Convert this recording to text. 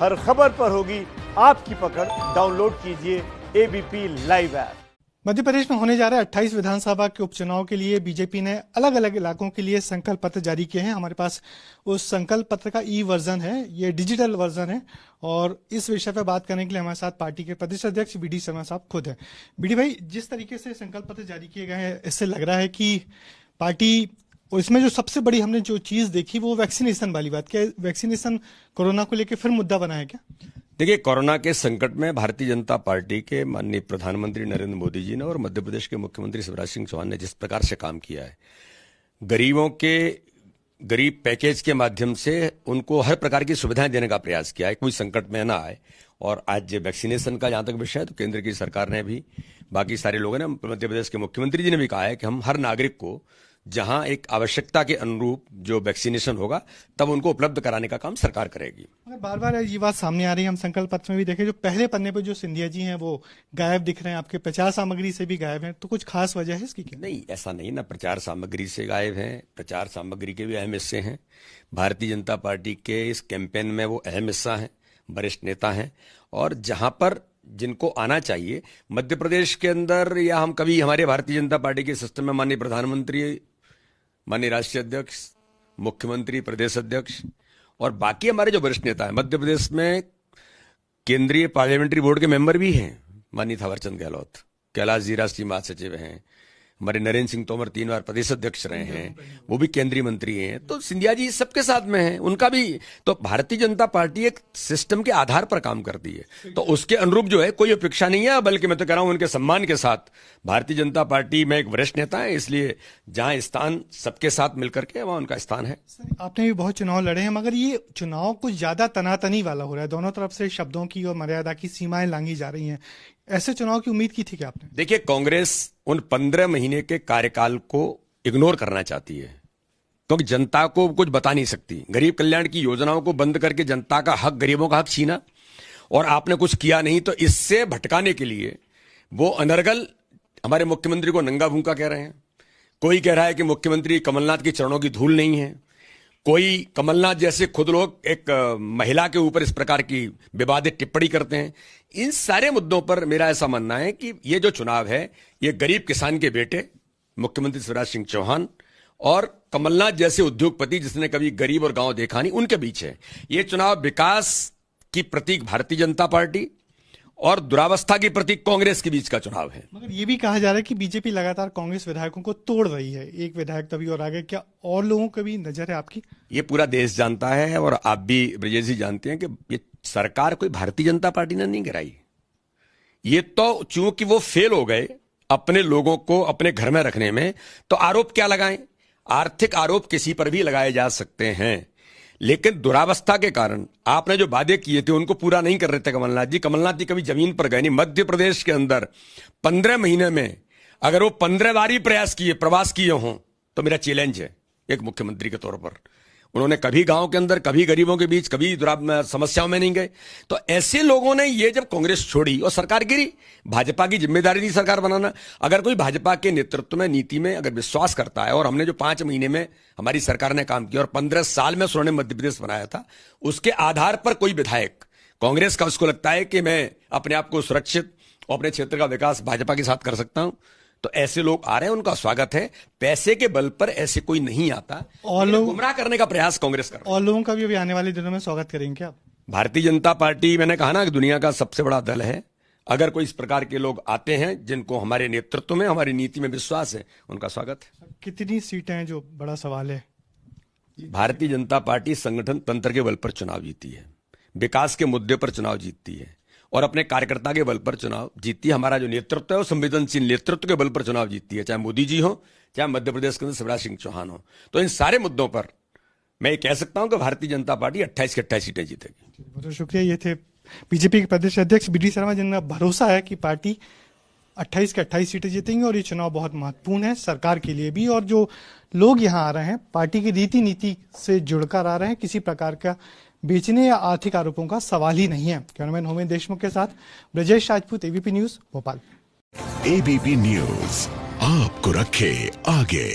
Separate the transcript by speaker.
Speaker 1: हर खबर पर होगी आपकी पकड़। डाउनलोड कीजिए ABP live app.
Speaker 2: Madhya Pradesh में होने जा रहे 28 विधानसभा के उपचुनाव के लिए बीजेपी ने अलग अलग इलाकों के लिए संकल्प पत्र जारी किए हैं। हमारे पास उस संकल्प पत्र का ई वर्जन है, ये डिजिटल वर्जन है। और इस विषय पर बात करने के लिए हमारे साथ पार्टी के प्रदेश अध्यक्ष बीडी शर्मा साहब खुद हैं। बीडी भाई, जिस तरीके से संकल्प पत्र जारी किए गए हैं, इससे लग रहा है कि पार्टी, और इसमें जो सबसे बड़ी हमने जो चीज देखी वो वैक्सीनेशन वाली बात। क्या वैक्सीनेशन कोरोना को लेकर फिर मुद्दा बना है क्या?
Speaker 3: देखिए, कोरोना के संकट में भारतीय जनता पार्टी के माननीय प्रधानमंत्री नरेंद्र मोदी जी ने और मध्य प्रदेश के मुख्यमंत्री शिवराज सिंह चौहान ने जिस प्रकार से काम किया है, गरीबों के गरीब पैकेज के माध्यम से उनको हर प्रकार की सुविधाएं देने का प्रयास किया है, कोई संकट में ना आए। और आज वैक्सीनेशन का जहां तक विषय है, तो केंद्र की सरकार ने भी, बाकी सारे लोगों ने, मध्य प्रदेश के मुख्यमंत्री जी ने भी कहा है कि हम हर नागरिक को जहां एक आवश्यकता के अनुरूप जो वैक्सीनेशन होगा तब उनको उपलब्ध कराने का काम सरकार करेगी।
Speaker 2: मगर बार बार ये बात सामने आ रही है, हम संकल्प पत्र में भी देखें, जो पहले पन्ने पर जो सिंधिया जी हैं वो गायब दिख रहे हैं, आपके प्रचार सामग्री से भी गायब हैं। तो कुछ खास वजह है इसकी क्या?
Speaker 3: नहीं, ऐसा नहीं ना, प्रचार सामग्री से गायब हैं, प्रचार सामग्री के भी अहम हिस्से हैं। भारतीय जनता पार्टी के इस कैंपेन में वो अहम हिस्सा हैं, वरिष्ठ नेता हैं। और जहां पर जिनको आना चाहिए मध्य प्रदेश के अंदर, या हम कभी हमारे भारतीय जनता पार्टी के सिस्टम में माननीय प्रधानमंत्री, माननीय राष्ट्रीय अध्यक्ष, मुख्यमंत्री, प्रदेश अध्यक्ष और बाकी हमारे जो वरिष्ठ नेता हैं, मध्य प्रदेश में केंद्रीय पार्लियामेंट्री बोर्ड के मेंबर भी हैं, माननीय थावरचंद गहलोत, कैलाश जी राष्ट्रीय महासचिव हैं, हमारे नरेंद्र सिंह तोमर 3 बार प्रदेश अध्यक्ष रहे हैं, वो भी केंद्रीय मंत्री हैं। तो सिंधिया जी सबके साथ में हैं, उनका भी। तो भारतीय जनता पार्टी एक सिस्टम के आधार पर काम करती है, तो उसके अनुरूप जो है कोई अपेक्षा नहीं है, बल्कि मैं तो कह रहा हूं उनके सम्मान के साथ भारतीय जनता पार्टी में एक वरिष्ठ नेता है, इसलिए जहां स्थान सबके साथ मिलकर के वहां उनका स्थान है।
Speaker 2: आपने भी बहुत चुनाव लड़े हैं, मगर ये चुनाव कुछ ज्यादा तनातनी वाला हो रहा है, दोनों तरफ से शब्दों की और मर्यादा की सीमाएं लांघी जा रही हैं। ऐसे चुनाव की उम्मीद की थी क्या आपने?
Speaker 3: देखिए, कांग्रेस उन 15 महीने के कार्यकाल को इग्नोर करना चाहती है, क्योंकि जनता को कुछ बता नहीं सकती। गरीब कल्याण की योजनाओं को बंद करके जनता का हक, गरीबों का हक छीना, और आपने कुछ किया नहीं, तो इससे भटकाने के लिए वो अनर्गल हमारे मुख्यमंत्री को नंगा भूंगा कह रहे हैं। कोई कह रहा है कि मुख्यमंत्री कमलनाथ के चरणों की धूल नहीं है, कोई कमलनाथ जैसे खुद लोग एक महिला के ऊपर इस प्रकार की विवादित टिप्पणी करते हैं। इन सारे मुद्दों पर मेरा ऐसा मानना है कि ये जो चुनाव है, ये गरीब किसान के बेटे मुख्यमंत्री शिवराज सिंह चौहान और कमलनाथ जैसे उद्योगपति जिसने कभी गरीब और गांव देखा नहीं, उनके बीच है। ये चुनाव विकास की प्रतीक भारतीय जनता पार्टी और दुरावस्था की प्रतीक कांग्रेस के बीच का चुनाव है।
Speaker 2: मगर ये भी कहा जा रहा है कि बीजेपी लगातार कांग्रेस विधायकों को तोड़ रही है, एक विधायक तभी और आगे। क्या और लोगों को भी नजर है आपकी? ये
Speaker 3: पूरा देश जानता है, और आप भी ब्रजेश जी जानते हैं कि ये सरकार कोई भारतीय जनता पार्टी ने नहीं गिराई। ये तो चूंकि वो फेल हो गए अपने लोगों को अपने घर में रखने में, तो आरोप क्या लगाएं? आर्थिक आरोप किसी पर भी लगाए जा सकते हैं, लेकिन दुरावस्था के कारण आपने जो वादे किए थे उनको पूरा नहीं कर रहे थे कमलनाथ जी। कमलनाथ जी कभी जमीन पर गए नहीं। मध्य प्रदेश के अंदर 15 महीने में अगर वो 15 बार ही प्रवास किए हों, तो मेरा चैलेंज है एक मुख्यमंत्री के तौर पर। उन्होंने कभी गांव के अंदर, कभी गरीबों के बीच, कभी समस्याओं में नहीं गए। तो ऐसे लोगों ने ये जब कांग्रेस छोड़ी और सरकार गिरी, भाजपा की जिम्मेदारी थी सरकार बनाना। अगर कोई भाजपा के नेतृत्व में, नीति में अगर विश्वास करता है, और हमने जो 5 महीने में हमारी सरकार ने काम किया और 15 साल में उन्होंने मध्य प्रदेश बनाया था, उसके आधार पर कोई विधायक कांग्रेस का उसको लगता है कि मैं अपने आप को सुरक्षित और अपने क्षेत्र का विकास भाजपा के साथ कर सकता हूं, तो ऐसे लोग आ रहे हैं, उनका स्वागत है। पैसे के बल पर ऐसे कोई नहीं आता, और लोग गुमराह करने का प्रयास कांग्रेस कर रहे हैं।
Speaker 2: और लोगों का भी अभी आने वाले दिनों में स्वागत करेंगे आप?
Speaker 3: भारतीय जनता पार्टी, मैंने कहा ना कि दुनिया का सबसे बड़ा दल है। अगर कोई इस प्रकार के लोग आते हैं जिनको हमारे नेतृत्व में, हमारी नीति में विश्वास है, उनका स्वागत है।
Speaker 2: कितनी सीटें हैं, जो बड़ा सवाल है?
Speaker 3: भारतीय जनता पार्टी संगठन तंत्र के बल पर चुनाव जीती है, विकास के मुद्दे पर चुनाव जीतती है, और अपने कार्यकर्ता के बल पर चुनाव जीतती है। हमारा जो नेतृत्व है वो संवेदनशील नेतृत्व के बल पर चुनाव जीतती है, चाहे मोदी जी हो, चाहे मध्य प्रदेश के अंदर शिवराज सिंह चौहान हो। तो इन सारे मुद्दों पर मैं ये कह सकता हूं कि भारतीय जनता पार्टी 28 की 28 सीटें जीतेगी।
Speaker 2: बहुत शुक्रिया। ये थे बीजेपी के प्रदेश अध्यक्ष बीडी शर्मा, जिनका भरोसा है कि पार्टी 28 की 28 सीटें जीतेंगी, और ये चुनाव बहुत महत्वपूर्ण है सरकार के लिए भी। और जो लोग यहाँ आ रहे हैं, पार्टी की रीति नीति से जुड़कर आ रहे हैं, किसी प्रकार का बेचने या आर्थिक आरोपों का सवाल ही नहीं है। कैमरामैन होमेन देशमुख के साथ Brajesh Rajput, ABP news, Bhopal.
Speaker 4: ABP news आपको रखे आगे।